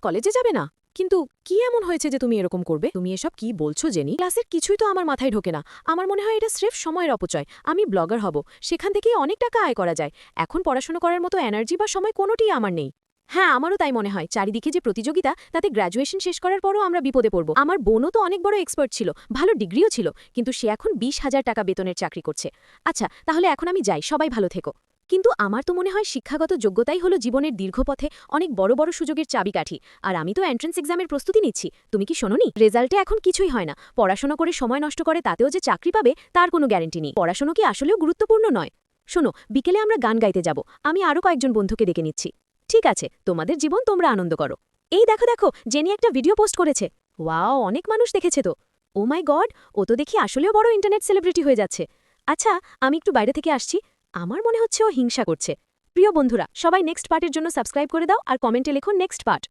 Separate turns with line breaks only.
কলেজে যাবে না? কিন্তু কি এমন হয়েছে যে তুমি এরকম করবে? তুমি এসব কি বলছো জেনি? ক্লাসের কিছুই তো আমার মাথায় ঢোকে না। আমার মনে হয় এটা স্রেফ সময়ের অপচয়। আমি ব্লগার হব, সেখান থেকেই অনেক টাকা আয় করা যায়। এখন পড়াশোনা করার মতো এনার্জি বা সময় কোনোটিই আমার নেই। হ্যাঁ, আমারও তাই মনে হয়। চারিদিকে যে প্রতিযোগিতা, তাতে গ্র্যাজুয়েশন শেষ করার পরও আমরা বিপদে পড়ব। আমার বোনও তো অনেক বড় এক্সপার্ট ছিল, ভালো ডিগ্রিও ছিল, কিন্তু সে এখন 20,000 টাকা বেতনের চাকরি করছে। আচ্ছা, তাহলে এখন আমি যাই, সবাই ভালো থেকো। কিন্তু আমার তো মনে হয় শিক্ষাগত যোগ্যতাই হলো জীবনের দীর্ঘপথে অনেক বড় বড় সুযোগের চাবিকাঠি। আর আমি তো এন্ট্রান্স এক্সামের প্রস্তুতি নিচ্ছি। তুমি কি শোনোনি? রেজাল্টে এখন কিছুই হয় না। পড়াশোনা করে সময় নষ্ট করে তাতেও যে চাকরি পাবে তার কোনো গ্যারান্টি নেই। পড়াশোনা কি আসলেও গুরুত্বপূর্ণ নয়? শোনো, বিকেলে আমরা গান গাইতে যাব। আমি আরও কয়েকজন বন্ধুকে ডেকে নিচ্ছি। ঠিক আছে, তোমাদের জীবন তোমরা আনন্দ করো। এই দেখো দেখো, জেনি একটা ভিডিও পোস্ট করেছে। ওয়াও, অনেক মানুষ দেখেছে তো। ও মাই গড, ও তো দেখি আসলেও বড় ইন্টারনেট সেলিব্রিটি হয়ে যাচ্ছে। আচ্ছা, আমি একটু বাইরে থেকে আসছি। আমার মনে হচ্ছে ও হিংসা করছে। প্রিয় বন্ধুরা, সবাই নেক্সট পার্টের জন্য সাবস্ক্রাইব করে দাও আর কমেন্টে লেখো নেক্সট পার্ট।